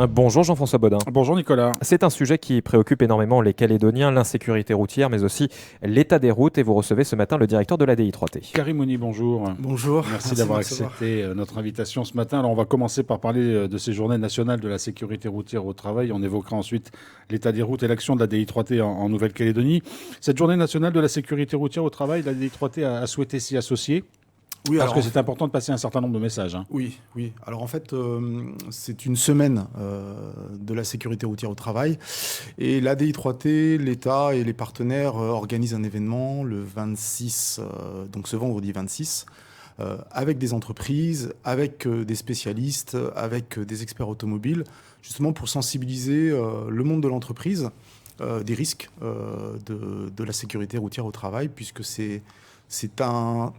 Bonjour Jean-François Bodin. Bonjour Nicolas. C'est un sujet qui préoccupe énormément les Calédoniens, l'insécurité routière, mais aussi l'état des routes. Et vous recevez ce matin le directeur de la DI3T. Karim Mouni, bonjour. Bonjour. Merci d'avoir accepté notre invitation ce matin. Alors on va commencer par parler de ces journées nationales de la sécurité routière au travail. On évoquera ensuite l'état des routes et l'action de la DI3T en Nouvelle-Calédonie. Cette journée nationale de la sécurité routière au travail, la DI3T a souhaité s'y associer. Oui, parce que c'est important de passer un certain nombre de messages. Oui. Alors en fait, c'est une semaine de la sécurité routière au travail. Et la DI3T, l'État et les partenaires organisent un événement le 26, donc ce vendredi 26, avec des entreprises, avec des spécialistes, avec des experts automobiles, justement pour sensibiliser le monde de l'entreprise des risques de la sécurité routière au travail, puisque c'est un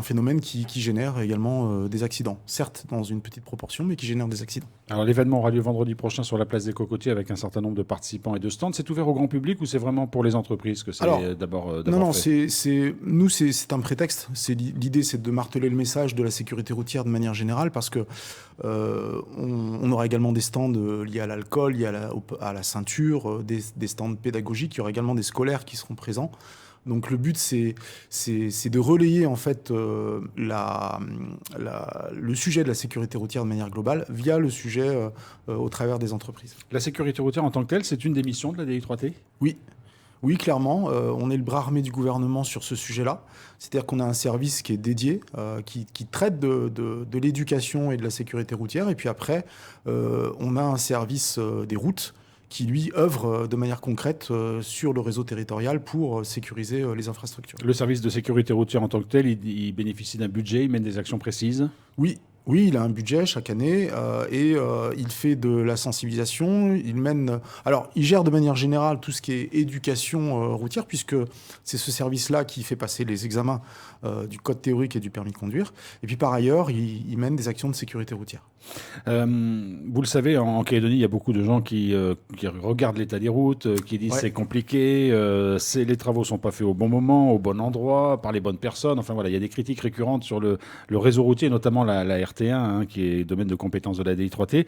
phénomène qui génère également des accidents. Certes, dans une petite proportion, mais qui génère des accidents. Alors l'événement aura lieu vendredi prochain sur la place des Cocotiers avec un certain nombre de participants et de stands. C'est ouvert au grand public ou c'est vraiment pour les entreprises que c'est d'abord Non, fait c'est un prétexte. L'idée, c'est de marteler le message de la sécurité routière de manière générale parce que on aura également des stands liés à l'alcool, liés à la ceinture, des stands pédagogiques. Il y aura également des scolaires qui seront présents. Donc le but, c'est de relayer en fait le sujet de la sécurité routière de manière globale via le sujet au travers des entreprises. La sécurité routière en tant que telle, c'est une des missions de la DI3T ? Oui, clairement. On est le bras armé du gouvernement sur ce sujet-là. C'est-à-dire qu'on a un service qui est dédié, qui traite de l'éducation et de la sécurité routière. Et puis après, on a un service des routes qui, lui, œuvre de manière concrète sur le réseau territorial pour sécuriser les infrastructures. Le service de sécurité routière en tant que tel, il bénéficie d'un budget, il mène des actions précises ? Oui, il a un budget chaque année et il fait de la sensibilisation. Il gère de manière générale tout ce qui est éducation routière, puisque c'est ce service-là qui fait passer les examens du code théorique et du permis de conduire. Et puis par ailleurs, il mène des actions de sécurité routière. Vous le savez, en Calédonie, il y a beaucoup de gens qui regardent l'état des routes, qui disent c'est compliqué, les travaux ne sont pas faits au bon moment, au bon endroit, par les bonnes personnes. Enfin voilà, il y a des critiques récurrentes sur le réseau routier, notamment la RT1, qui est domaine de compétence de la DI3T.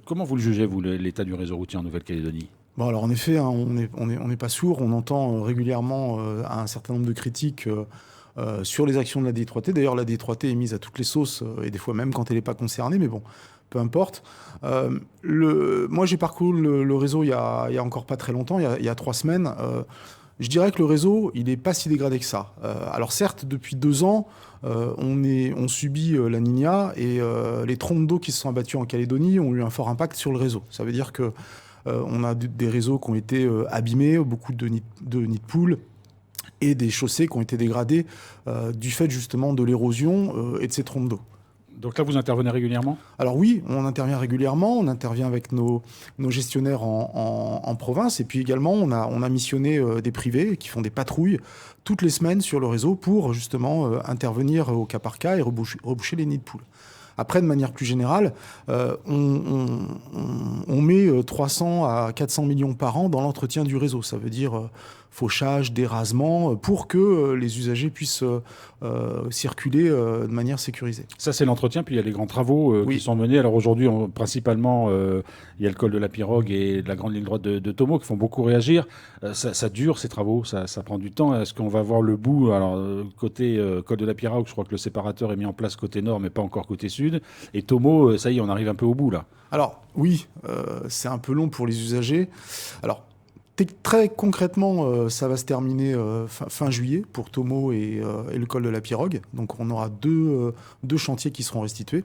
Comment vous le jugez, vous, l'état du réseau routier en Nouvelle-Calédonie ? Bon, alors en effet, on n'est pas sourd. On entend régulièrement un certain nombre de critiques sur les actions de la DI3T. D'ailleurs, la DI3T est mise à toutes les sauces, et des fois même quand elle n'est pas concernée, mais bon, peu importe. Moi, j'ai parcouru le réseau il y a encore pas très longtemps, il y a 3 semaines. Je dirais que le réseau, il n'est pas si dégradé que ça. Alors certes, depuis 2 ans, on subit la Niña et les trompes d'eau qui se sont abattues en Calédonie ont eu un fort impact sur le réseau. Ça veut dire que on a des réseaux qui ont été abîmés, beaucoup de nids de poules, et des chaussées qui ont été dégradées du fait justement de l'érosion et de ces trompes d'eau. Donc là, vous intervenez régulièrement ? Alors oui, on intervient régulièrement, on intervient avec nos gestionnaires en province, et puis également on a missionné des privés qui font des patrouilles toutes les semaines sur le réseau pour justement intervenir au cas par cas et reboucher les nids de poules. Après, de manière plus générale, on met 300 à 400 millions par an dans l'entretien du réseau. Ça veut dire fauchage, dérasement, pour que les usagers puissent circuler de manière sécurisée. Ça, c'est l'entretien, puis il y a les grands travaux qui sont menés. Alors aujourd'hui, principalement, il y a le col de la Pirogue et la grande ligne droite de Tomo qui font beaucoup réagir. Ça dure, ces travaux, ça prend du temps. Est-ce qu'on va voir le bout ? Alors, côté col de la Pirogue, je crois que le séparateur est mis en place côté nord, mais pas encore côté sud. Et Tomo, ça y est, on arrive un peu au bout, là. Alors, oui, c'est un peu long pour les usagers. Alors, très concrètement, ça va se terminer fin juillet pour Tomo et le col de la Pirogue. Donc, on aura deux chantiers qui seront restitués.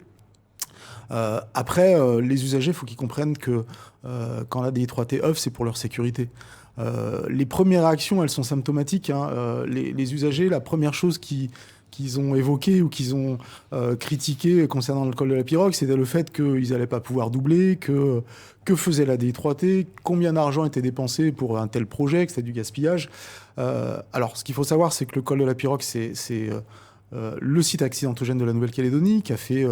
Après, les usagers, il faut qu'ils comprennent que quand la DI3T œuvre, c'est pour leur sécurité. Les premières réactions, elles sont symptomatiques. Les usagers, la première chose qu'ils ont évoqué ou qu'ils ont critiqué concernant le col de la Pirogue, c'était le fait qu'ils n'allaient pas pouvoir doubler, que faisait la DI3T, combien d'argent était dépensé pour un tel projet, que c'était du gaspillage. Alors, ce qu'il faut savoir, c'est que le col de la Pirogue, c'est le site accidentogène de la Nouvelle-Calédonie, qui a fait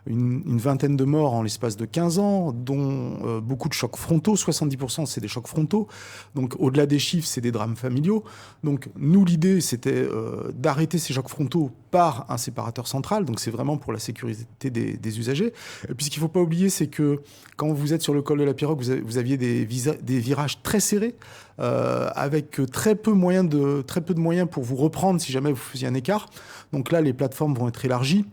une vingtaine de morts en l'espace de 15 ans, dont beaucoup de chocs frontaux, 70% c'est des chocs frontaux. Donc au-delà des chiffres, c'est des drames familiaux. Donc nous, l'idée, c'était d'arrêter ces chocs frontaux par un séparateur central. Donc c'est vraiment pour la sécurité des usagers. Et puis ce qu'il ne faut pas oublier, c'est que quand vous êtes sur le col de la Pirogue, vous aviez des virages très serrés, avec très peu de moyens pour vous reprendre si jamais vous faisiez un écart. Donc là, les plateformes vont être élargies.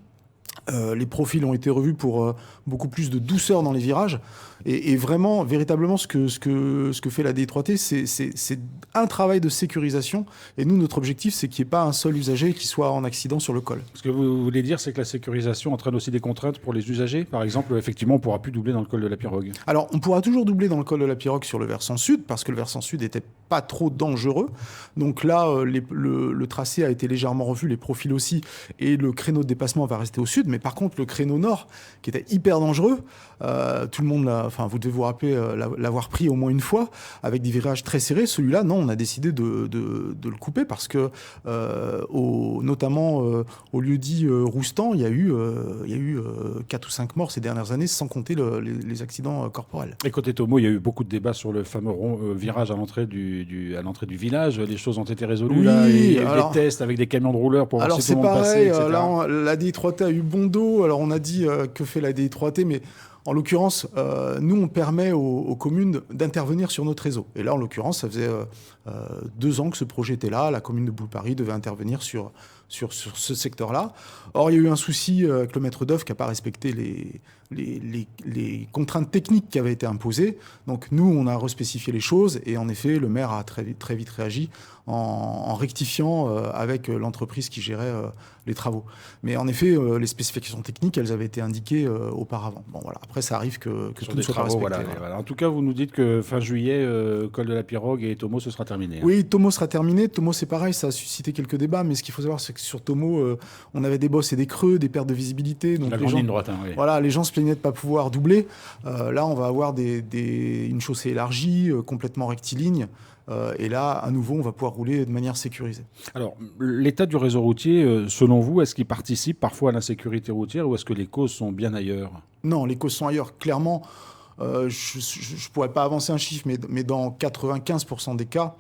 Les profils ont été revus pour beaucoup plus de douceur dans les virages. Et vraiment, véritablement, ce que fait la DI3T, c'est un travail de sécurisation. Et nous, notre objectif, c'est qu'il n'y ait pas un seul usager qui soit en accident sur le col. Ce que vous voulez dire, c'est que la sécurisation entraîne aussi des contraintes pour les usagers. Par exemple, effectivement, on ne pourra plus doubler dans le col de la Pirogue. Alors, on pourra toujours doubler dans le col de la Pirogue sur le versant sud, parce que le versant sud n'était pas trop dangereux. Donc là, le tracé a été légèrement revu, les profils aussi, et le créneau de dépassement va rester au sud. Mais par contre, le créneau nord, qui était hyper dangereux, tout le monde vous devez vous rappeler l'avoir pris au moins une fois, avec des virages très serrés. Celui-là, non, on a décidé de le couper parce que, notamment au lieu-dit Roustan, il y a eu 4 ou 5 morts ces dernières années, sans compter les accidents corporels. Et côté Tomo, il y a eu beaucoup de débats sur le fameux virage à l'entrée du village. Les choses ont été résolues. Oui, là, et alors, des tests avec des camions de rouleurs pour voir si tout le monde pareil, passait, etc. Là, la DI3T a eu bon dos. Alors on a dit que fait la DI3T, mais en l'occurrence, nous, on permet aux communes d'intervenir sur notre réseau. Et là, en l'occurrence, ça faisait 2 ans que ce projet était là. La commune de Boule-Paris devait intervenir sur ce secteur-là. Or, il y a eu un souci avec le maître d'œuvre qui n'a pas respecté les contraintes techniques qui avaient été imposées. Donc, nous, on a respécifié les choses. Et en effet, le maire a très vite réagi en rectifiant avec l'entreprise qui gérait les travaux. Mais en effet, les spécifications techniques, elles avaient été indiquées auparavant. Bon, voilà. Après, ça arrive que tout soit travaux, respecté. Voilà. En tout cas, vous nous dites que fin juillet, col de la Pirogue et Tomo, ce sera terminé. Oui, Tomo sera terminé. Tomo, c'est pareil, ça a suscité quelques débats. Mais ce qu'il faut savoir, c'est que sur Tomo, on avait des bosses et des creux, des pertes de visibilité. Donc la grande ligne droite, oui. Voilà, les gens se plaignaient de ne pas pouvoir doubler. Là, on va avoir une chaussée élargie, complètement rectiligne. Et là, à nouveau, on va pouvoir rouler de manière sécurisée. Alors, l'état du réseau routier, selon vous, est-ce qu'il participe parfois à l'insécurité routière ou est-ce que les causes sont bien ailleurs ? Non, les causes sont ailleurs. Clairement, je ne pourrais pas avancer un chiffre, mais dans 95% des cas,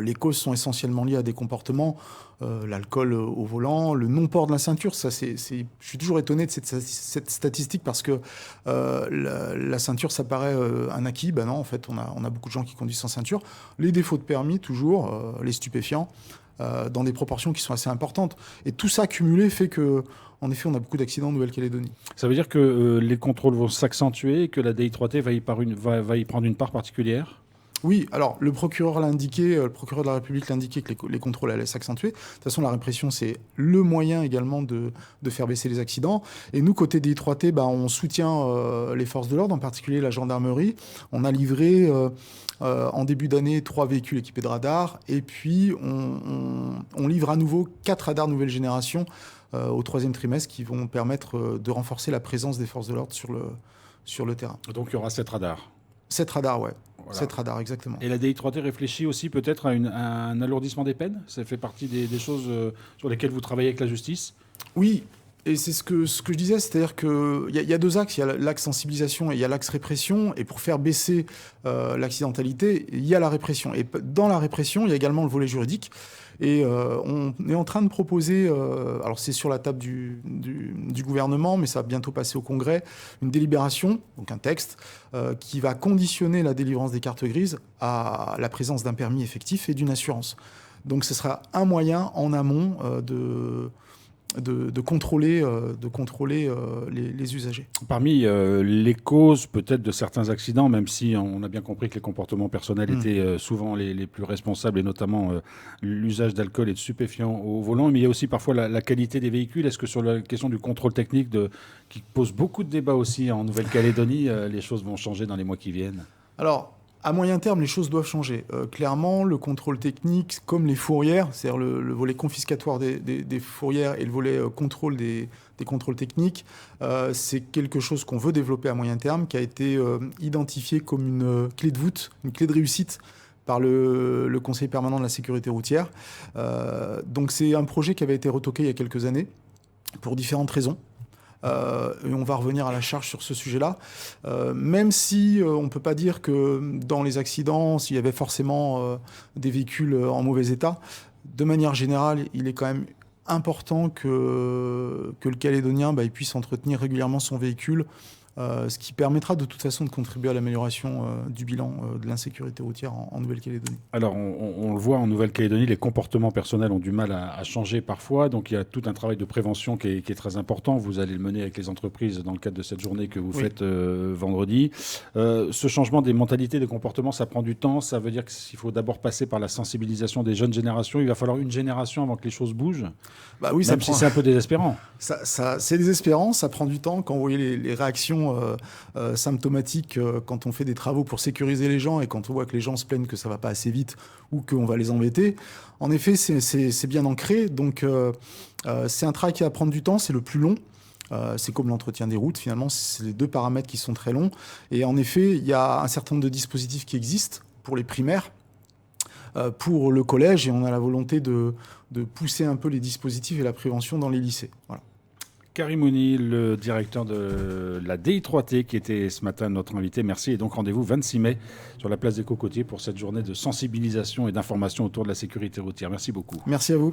les causes sont essentiellement liées à des comportements, l'alcool au volant, le non-port de la ceinture. Je suis toujours étonné de cette statistique parce que la ceinture, ça paraît un acquis. Ben non, en fait, on a beaucoup de gens qui conduisent sans ceinture. Les défauts de permis, toujours, les stupéfiants, dans des proportions qui sont assez importantes. Et tout ça cumulé fait que, en effet, on a beaucoup d'accidents en Nouvelle-Calédonie. Ça veut dire que les contrôles vont s'accentuer et que la DI3T va y prendre une part particulière ? Oui, alors le procureur l'a indiqué, le procureur de la République l'a indiqué que les contrôles allaient s'accentuer. De toute façon, la répression, c'est le moyen également de faire baisser les accidents. Et nous, côté DI3T, on soutient les forces de l'ordre, en particulier la gendarmerie. On a livré en début d'année 3 véhicules équipés de radars. Et puis, on livre à nouveau 4 radars nouvelle génération au 3e trimestre qui vont permettre de renforcer la présence des forces de l'ordre sur le terrain. Donc, il y aura 7 radars. 7 radars, ouais. Voilà. 7 radars, exactement. Et la DI3T réfléchit aussi peut-être à un alourdissement des peines ? Ça fait partie des choses sur lesquelles vous travaillez avec la justice ? Oui, et c'est ce que je disais, c'est-à-dire qu'il y a 2 axes. Il y a l'axe sensibilisation et il y a l'axe répression. Et pour faire baisser l'accidentalité, il y a la répression. Et dans la répression, il y a également le volet juridique. Et on est en train de proposer, alors c'est sur la table du gouvernement, mais ça va bientôt passer au Congrès, une délibération, donc un texte, qui va conditionner la délivrance des cartes grises à la présence d'un permis effectif et d'une assurance. Donc ce sera un moyen en amont de contrôler les usagers. Parmi les causes peut-être de certains accidents, même si on a bien compris que les comportements personnels étaient souvent les plus responsables, et notamment l'usage d'alcool et de stupéfiants au volant, mais il y a aussi parfois la qualité des véhicules. Est-ce que sur la question du contrôle technique qui pose beaucoup de débats aussi en Nouvelle-Calédonie, les choses vont changer dans les mois qui viennent ? Alors, à moyen terme, les choses doivent changer. Clairement, le contrôle technique, comme les fourrières, c'est-à-dire le volet confiscatoire des fourrières et le volet contrôle des contrôles techniques, c'est quelque chose qu'on veut développer à moyen terme, qui a été identifié comme une clé de voûte, une clé de réussite par le Conseil permanent de la sécurité routière. Donc c'est un projet qui avait été retoqué il y a quelques années pour différentes raisons. Et on va revenir à la charge sur ce sujet-là. Même si on ne peut pas dire que dans les accidents, s'il y avait forcément des véhicules en mauvais état, de manière générale, il est quand même important que le Calédonien il puisse entretenir régulièrement son véhicule, ce qui permettra de toute façon de contribuer à l'amélioration du bilan de l'insécurité routière en Nouvelle-Calédonie. Alors, on le voit en Nouvelle-Calédonie, les comportements personnels ont du mal à changer parfois. Donc, il y a tout un travail de prévention qui est très important. Vous allez le mener avec les entreprises dans le cadre de cette journée que vous faites vendredi. Ce changement des mentalités, des comportements, ça prend du temps. Ça veut dire qu'il faut d'abord passer par la sensibilisation des jeunes générations. Il va falloir une génération avant que les choses bougent. Oui, même si c'est un peu désespérant. C'est désespérant, ça prend du temps. Quand vous voyez les réactions symptomatiques quand on fait des travaux pour sécuriser les gens et quand on voit que les gens se plaignent que ça va pas assez vite ou qu'on va les embêter, en effet, c'est bien ancré. Donc, c'est un travail qui va prendre du temps, c'est le plus long. C'est comme l'entretien des routes, finalement, c'est les deux paramètres qui sont très longs. Et en effet, il y a un certain nombre de dispositifs qui existent pour les primaires, pour le collège, et on a la volonté de pousser un peu les dispositifs et la prévention dans les lycées. Voilà. Karim Ouni, le directeur de la DI3T, qui était ce matin notre invité. Merci. Et donc, rendez-vous 26 mai sur la place des Cocotiers pour cette journée de sensibilisation et d'information autour de la sécurité routière. Merci beaucoup. Merci à vous.